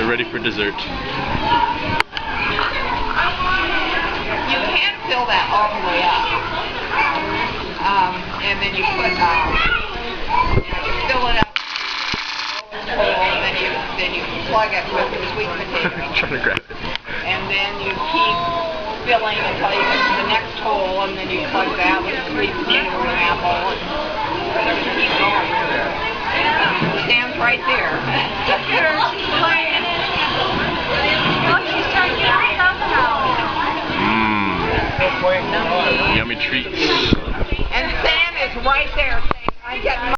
We're ready for dessert. You can fill that all the way up. And then you put, you fill it up, and then you plug it with the sweet potato. I'm trying to grab it. And then you keep filling until you get to the next hole, and then you plug that with the sweet potato and an apple, and you keep going. It stands right there. Yummy treats. And Sam is right there saying, I'm getting